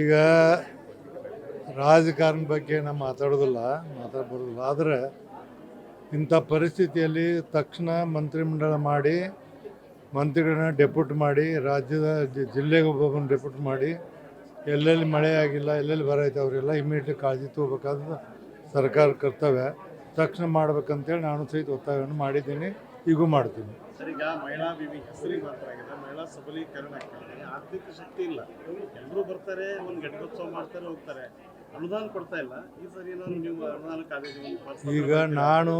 ಈಗ ರಾಜಕಾರಣ ಬಗ್ಗೆ ನಾವು ಮಾತಾಡಬಾರ್ದಿಲ್ಲ. ಆದರೆ ಇಂಥ ಪರಿಸ್ಥಿತಿಯಲ್ಲಿ ತಕ್ಷಣ ಮಂತ್ರಿಮಂಡಲ ಮಾಡಿ ಮಂತ್ರಿಗಳನ್ನ ಡೆಪ್ಯೂಟ್ ಮಾಡಿ ರಾಜ್ಯದ ಜಿಲ್ಲೆಗೆ ಒಬ್ಬೊಬ್ಬನ ಡೆಪ್ಯೂಟ್ ಮಾಡಿ ಎಲ್ಲೆಲ್ಲಿ ಮಳೆ ಆಗಿಲ್ಲ, ಎಲ್ಲೆಲ್ಲಿ ಬರ ಐತೆ ಅವರೆಲ್ಲ ಇಮಿಡಿಯೇಟ್ಲಿ ಕಾಳಜಿ ತಗೋಬೇಕಾದ ಸರ್ಕಾರ ಕರ್ತವ್ಯ. ತಕ್ಷಣ ಮಾಡ್ಬೇಕಂತೇಳಿ ನಾನು ಸಹಿತ ಒತ್ತಾಯವನ್ನು ಮಾಡಿದ್ದೀನಿ, ಈಗೂ ಮಾಡ್ತೀನಿ. ಸರ್, ಈಗ ಮಹಿಳಾ ವಿವಿ ಹೆಸರಿಗೆ ಮಾತ್ರ ಆಗಿದೆ, ಮಹಿಳಾ ಸಬಲೀಕರಣ ಆಗ್ತದೆ. ಆರ್ಥಿಕ ಶಕ್ತಿ ಇಲ್ಲ, ಎಲ್ಲರೂ ಬರ್ತಾರೆ, ಒಂದು ಘಟಿಕೋತ್ಸವ ಮಾಡ್ತಾರೆ, ಹೋಗ್ತಾರೆ, ಅನುದಾನ ಕೊಡ್ತಾ ಇಲ್ಲ. ಈ ಸರಿ ನೀವು ಅನುದಾನ ಕಾಲೇಜು ಈಗ ನಾನು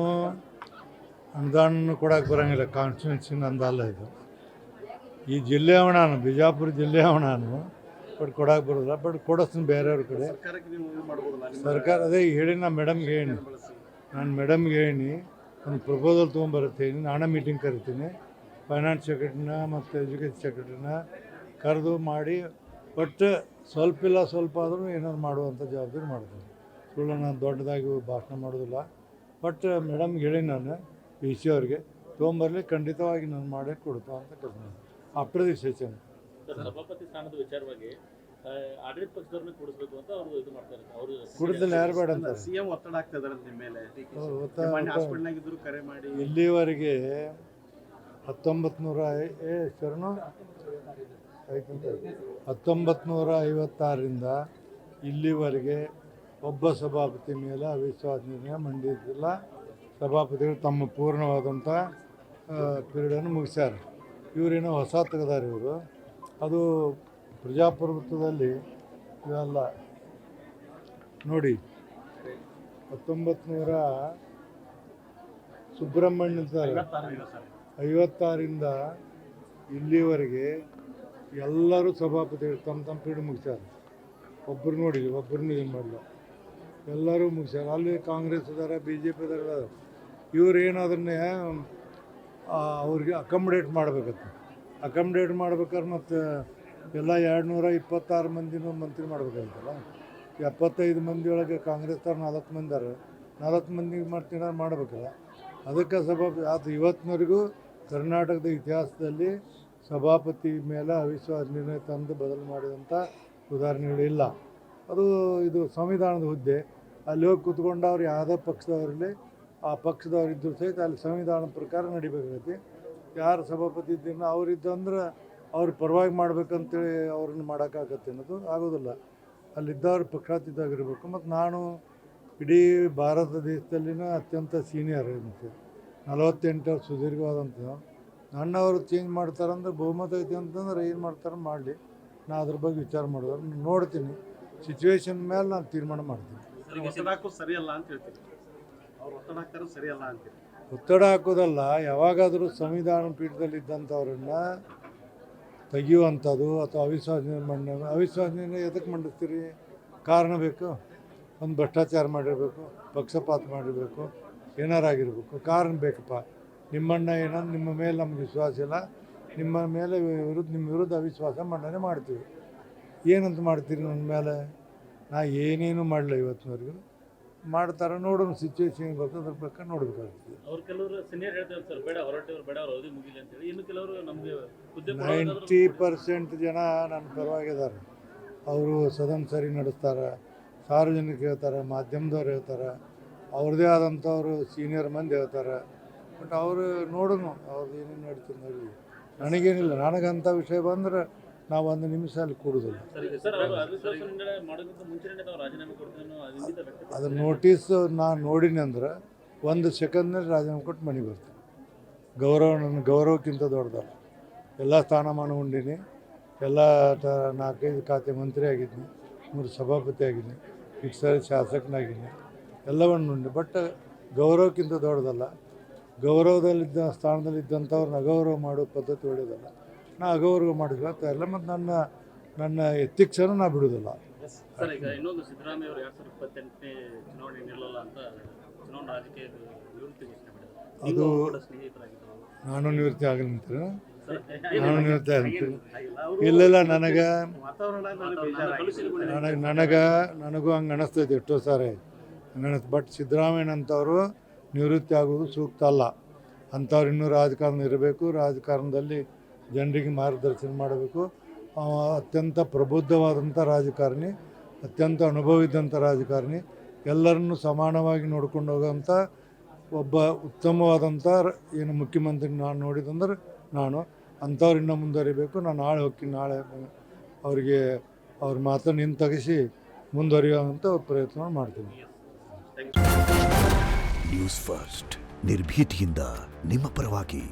ಅನುದಾನ ಕೊಡೋಕೆ ಬರೋಂಗಿಲ್ಲ, ಕಾನ್ಸ್ಟಿಟ್ಯೂನ್ಸಿ ನಂದಲ್ಲ ಇದು. ಈ ಜಿಲ್ಲೆಯವ ನಾನು, ಬಿಜಾಪುರ ಜಿಲ್ಲೆಯವ ನಾನು, ಬಟ್ ಕೊಡೋಕೆ ಬರೋದಿಲ್ಲ. ಬಟ್ ಕೊಡಿಸ್ತೀನಿ ಬೇರೆಯವ್ರ ಕಡೆ. ಸರ್ಕಾರಕ್ಕೆ ನೀವು ಸರ್ಕಾರ ಅದೇ ಹೇಳಿ, ನಾನು ಮೇಡಮ್ಗೆ ಹೇಳಿ ಒಂದು ಪ್ರಪೋಸಲ್ ತೊಗೊಂಬರ್ತೀನಿ. ನಾನೇ ಮೀಟಿಂಗ್ ಕರಿತೀನಿ, ಫೈನಾನ್ಸ್ ಸೆಕ್ರೆಟ್ರಿನ ಮತ್ತು ಎಜುಕೇಷನ್ ಸೆಕ್ರೆಟ್ರಿನ ಕರೆದು ಮಾಡಿ ಒಟ್ಟು ಸ್ವಲ್ಪ ಆದರೂ ಏನಾದ್ರು ಮಾಡುವಂಥ ಜವಾಬ್ದಾರಿ ಮಾಡ್ತೀನಿ. ಸುಳ್ಳು ನಾನು ದೊಡ್ಡದಾಗಿ ಭಾಷಣ ಮಾಡೋದಿಲ್ಲ. ಬಟ್ ಮೇಡಮ್ಗೆ ಹೇಳಿ ನಾನು ಪಿ ಸಿ ಅವ್ರಿಗೆ ತೊಗೊಂಬರಲಿ, ಖಂಡಿತವಾಗಿ ನಾನು ಮಾಡೇ ಕೊಡ್ತಾ ಅಂತ ಕರ್ಕೊಂಡು ಆಫ್ಟರ್ ದಿ ಸೆಷನ್. ಸಭಾಪತಿ ಸ್ಥಾನದ ವಿಚಾರವಾಗಿ ಆಡಳಿತ ಪಕ್ಷದವ್ರನ್ನ ಕೂಡಿಸ್ಬೇಕು ಅಂತ ಅವರು ಇದು ಮಾಡ್ತಾರೆ. ಅವರು ಕುಡಿದಲ್ಲಿ ಯಾರು ಬೇಡ ಅಂತ ಸಿಎಂ ಒತ್ತಡ ಆಗ್ತಾ ಇದಾರೆ ನಿಮ್ಮ ಮೇಲೆ. ಕರೆ ಮಾಡಿ ಇಲ್ಲಿವರೆಗೆ 1956ರಿಂದ ಇಲ್ಲಿವರೆಗೆ ಒಬ್ಬ ಸಭಾಪತಿ ಮೇಲೆ ಅವಿಶ್ವಾಸ ನಿರ್ಣಯ ಮಂಡಿಸಿಲ್ಲ. ಸಭಾಪತಿಗಳು ತಮ್ಮ ಪೂರ್ಣವಾದಂಥ ಪೀರಿಯಡನ್ನು ಮುಗಿಸ್ಯಾರ. ಇವರೇನೋ ಹೊಸ ತೆಗೆದಾರೆ ಇವರು. ಅದು ಪ್ರಜಾಪ್ರಭುತ್ವದಲ್ಲಿ ಇವೆಲ್ಲ ನೋಡಿ. 1900 ಸುಬ್ರಹ್ಮಣ್ಯ 56ರಿಂದ ಇಲ್ಲಿವರೆಗೆ ಎಲ್ಲರೂ ಸಭಾಪತಿಗಳು ತಮ್ಮ ಪೀರಿಯಡ್ ಮುಗಿಸ್ಯಾರ. ಒಬ್ಬರು ನೋಡಿ, ಒಬ್ಬರನ್ನೂ ಏನು ಮಾಡಲ್ಲ, ಎಲ್ಲರೂ ಮುಗಿಸ್ಯಾರ. ಅಲ್ಲಿ ಕಾಂಗ್ರೆಸ್ ಇದ್ದಾರೆ, ಬಿ ಜೆ ಪಿ ಇದ್ದಾರೆ. ಇವ್ರು ಏನದನ್ನೇ ಅವ್ರಿಗೆ ಅಕಮಡೇಟ್ ಮಾಡಬೇಕತ್ತ. ಅಕಮಡೇಟ್ ಮಾಡ್ಬೇಕಾದ್ರೆ ಮತ್ತು ಎಲ್ಲ 226 ಮಂದಿನೂ ಮಂತ್ರಿ ಮಾಡಬೇಕಾಗಿತ್ತಲ್ಲ. 75 ಮಂದಿಯೊಳಗೆ ಕಾಂಗ್ರೆಸ್ದವ್ರು 4 ಮಂದಿ ಅದಾರೆ, 4 ಮಂದಿಗೆ ಮಾಡಬೇಕಲ್ಲ. ಅದಕ್ಕೆ ಸಭಾಪತಿ ಅದು ಇವತ್ತಿನವರೆಗೂ ಕರ್ನಾಟಕದ ಇತಿಹಾಸದಲ್ಲಿ ಸಭಾಪತಿ ಮೇಲೆ ಅವಿಶ್ವಾಸ ನಿರ್ಣಯ ತಂದು ಬದಲು ಮಾಡಿದಂಥ ಉದಾಹರಣೆಗಳಿಲ್ಲ. ಅದು ಇದು ಸಂವಿಧಾನದ ಹುದ್ದೆ. ಅಲ್ಲಿ ಹೋಗಿ ಕೂತ್ಕೊಂಡು ಅವ್ರು ಯಾವುದೇ ಪಕ್ಷದವರಲ್ಲಿ ಆ ಪಕ್ಷದವ್ರು ಇದ್ದರೂ ಸಹಿತ ಅಲ್ಲಿ ಸಂವಿಧಾನದ ಪ್ರಕಾರ ನಡಿಬೇಕಾಗೈತಿ. ಯಾರು ಸಭಾಪತಿ ಇದ್ದೀನೋ ಅವರಿದ್ದಂದ್ರೆ ಅವ್ರ ಪರವಾಗಿ ಮಾಡ್ಬೇಕಂತೇಳಿ ಅವ್ರನ್ನ ಮಾಡೋಕ್ಕಾಗತ್ತೆ ಅನ್ನೋದು ಆಗೋದಿಲ್ಲ. ಅಲ್ಲಿದ್ದವ್ರು ಪಕ್ಷಾತೀತವಾಗಿರಬೇಕು. ಮತ್ತು ನಾನು ಇಡೀ ಭಾರತ ದೇಶದಲ್ಲಿನ ಅತ್ಯಂತ ಸೀನಿಯರ್ ಮತ್ತು 48 ವರ್ಷ ಸುದೀರ್ಘವಾದಂಥ ನನ್ನವರು ಚೇಂಜ್ ಮಾಡ್ತಾರಂದ್ರೆ ಬಹುಮತ ಐತಿ ಅಂತಂದ್ರೆ ಏನು ಮಾಡ್ತಾರೆ ಮಾಡಲಿ. ನಾನು ಅದ್ರ ಬಗ್ಗೆ ವಿಚಾರ ಮಾಡೋದು ನೋಡ್ತೀನಿ. ಸಿಚುವೇಶನ್ ಮೇಲೆ ನಾನು ತೀರ್ಮಾನ ಮಾಡ್ತೀನಿ. ಸರಿಯಲ್ಲ ಅಂತ ಹೇಳ್ತೀನಿ. ಅವ್ರು ಒತ್ತಡ ಹಾಕ್ತಾರೆ, ಸರಿಯಲ್ಲ ಅಂತೀವಿ. ಒತ್ತಡ ಹಾಕೋದಲ್ಲ, ಯಾವಾಗಾದರೂ ಸಂವಿಧಾನ ಪೀಠದಲ್ಲಿದ್ದಂಥವ್ರನ್ನ ತೆಗೆಯುವಂಥದ್ದು ಅಥವಾ ಅವಿಶ್ವಾಸ ನಿರ್ಣಯ ಎದಕ್ಕೆ ಮಂಡಿಸ್ತೀರಿ? ಕಾರಣ ಬೇಕು. ಒಂದು ಭ್ರಷ್ಟಾಚಾರ ಮಾಡಿರಬೇಕು, ಪಕ್ಷಪಾತ ಮಾಡಿರಬೇಕು, ಏನಾರಾಗಿರ್ಬೇಕು, ಕಾರಣ ಬೇಕಪ್ಪ. ನಿಮ್ಮಣ್ಣ ಏನಂದ್ರೆ ನಿಮ್ಮ ಮೇಲೆ ನಮ್ಗೆ ವಿಶ್ವಾಸ ಇಲ್ಲ, ನಿಮ್ಮ ಮೇಲೆ ನಿಮ್ಮ ವಿರುದ್ಧ ಅವಿಶ್ವಾಸ ಮಂಡನೆ ಮಾಡ್ತೀವಿ. ಏನಂತ ಮಾಡ್ತೀರಿ ನನ್ನ ಮೇಲೆ? ನಾ ಏನೇನು ಮಾಡಲ್ಲ ಇವತ್ತಿನವರೆಗೂ. ಮಾಡ್ತಾರೆ, ನೋಡೋಣ ಸಿಚುವೇಶನ್ ಬರ್ತದೆ, ಅದ್ರ ಪ್ರಕಾರ ನೋಡಬೇಕಾಗ್ತದೆ. ಅವ್ರು ಕೆಲವರು ಸೀನಿಯರ್ ಹೇಳ್ತಾರೆ ಸರ್, ಬೇಡ ಹೊರಟವ್ರು ಬೇಡ, ಅವ್ರು ಅವಧಿ ಮುಗಿಲಿ ಅಂತೇಳಿ. ಇನ್ನು ಕೆಲವರು ನಮಗೆ 90% ಜನ ನನ್ನ ಪರವಾಗಿದ್ದಾರೆ. ಅವರು ಸದನ ಸರಿ ನಡೆಸ್ತಾರೆ, ಸಾರ್ವಜನಿಕರು ಹೇಳ್ತಾರೆ, ಮಾಧ್ಯಮದವ್ರು ಹೇಳ್ತಾರೆ, ಅವ್ರದ್ದೇ ಆದಂಥವ್ರು ಸೀನಿಯರ್ ಮಂದಿ ಹೇಳ್ತಾರೆ. ಬಟ್ ಅವರು ನೋಡೋಣ, ಅವ್ರದ್ದು ಏನೇನು ನಡೀತದೆ ನೋಡಿ. ನನಗೇನಿಲ್ಲ, ನನಗಂಥ ವಿಷಯ ಬಂದ್ರೆ ನಾವು 1 ನಿಮಿಷ ಅಲ್ಲಿ ಕೂಡೋದಿಲ್ಲ. ಅದ್ರ ನೋಟಿಸ್ ನಾನು ನೋಡಿನಿ ಅಂದ್ರೆ 1 ಸೆಕೆಂಡ್ನಲ್ಲಿ ರಾಜೀನಾಮೆ ಕೊಟ್ಟು ಮನೆಗೆ ಬರ್ತೀನಿ. ನನ್ನ ಗೌರವಕ್ಕಿಂತ ದೊಡ್ಡದಲ್ಲ. ಎಲ್ಲ ಸ್ಥಾನಮಾನ ಉಂಡಿನಿ, ಎಲ್ಲ 4-5 ಖಾತೆ ಮಂತ್ರಿ ಆಗಿದ್ದೀನಿ, 3 ಸಭಾಪತಿ ಆಗಿದ್ದೀನಿ, ಈಗ ಸರಿ ಶಾಸಕನಾಗಿದ್ದೀನಿ, ಎಲ್ಲವನ್ನು ಉಂಡು. ಬಟ್ ಗೌರವಕ್ಕಿಂತ ದೊಡ್ಡದಲ್ಲ. ಗೌರವದಲ್ಲಿದ್ದ ಸ್ಥಾನದಲ್ಲಿದ್ದಂಥವ್ರನ್ನ ಅಗೌರವ ಮಾಡೋ ಪದ್ಧತಿ ಒಳ್ಳೆಯದಲ್ಲ. ನಾ ಅಗೌರವ ಮಾಡಿದ್ರೆ ಎಲ್ಲ. ಮತ್ತು ನನ್ನ ಎಥಿಕ್ಸನ್ನು ನಾ ಬಿಡೋದಿಲ್ಲ. ಸರ್, ಈಗ ಇನ್ನೊಂದು ಸಿದ್ದರಾಮಯ್ಯ ಅವರು 2028ನೇ ಚುನಾವಣೆ ನಿಲ್ಲಲ್ಲ ಅಂತ ಚುನಾವಣಾ ರಾಜಕೀಯದ ನಿವೃತ್ತಿ ಘೋಷಣೆ ಮಾಡಿದ್ದಾರೆ. ಅದು ನಾನು ನಿವೃತ್ತಿ ಆಗಲಿಂತೀನಿ. ಇಲ್ಲ, ನನಗೂ ಹಂಗೆ ಅನಿಸ್ತೈತೆ ಎಷ್ಟೋ ಸಾರಿ ಹಂಗೆ. ಬಟ್ ಸಿದ್ದರಾಮಯ್ಯನಂಥವ್ರು ನಿವೃತ್ತಿ ಆಗೋದು ಸೂಕ್ತ ಅಲ್ಲ. ಅಂಥವ್ರು ಇನ್ನೂ ರಾಜಕಾರಣ ಇರಬೇಕು, ರಾಜಕಾರಣದಲ್ಲಿ ಜನರಿಗೆ ಮಾರ್ಗದರ್ಶನ ಮಾಡಬೇಕು. ಅತ್ಯಂತ ಪ್ರಬುದ್ಧವಾದಂಥ ರಾಜಕಾರಣಿ, ಅತ್ಯಂತ ಅನುಭವ ಇದ್ದಂಥ ರಾಜಕಾರಣಿ, ಎಲ್ಲರನ್ನು ಸಮಾನವಾಗಿ ನೋಡ್ಕೊಂಡು ಹೋಗೋಂಥ ಒಬ್ಬ ಉತ್ತಮವಾದಂಥ ಏನು ಮುಖ್ಯಮಂತ್ರಿ ನಾನು ನೋಡಿದಂದ್ರೆ ಅಂಥವ್ರು ಇನ್ನೂ ಮುಂದುವರಿಬೇಕು. ನಾನು ನಾಳೆ ಹೋಗ್ತೀನಿ, ನಾಳೆ ಅವರಿಗೆ ಅವ್ರ ಮಾತನ್ನು ಹಿಂತೆಗೆಸಿ ಮುಂದುವರಿಯುವಂಥ ಪ್ರಯತ್ನ ಮಾಡ್ತೀನಿ. ನ್ಯೂಸ್ ಫಸ್ಟ್ ನಿರ್ಭೀತಿಯಿಂದ ನಿಮ್ಮ ಪರವಾಗಿ.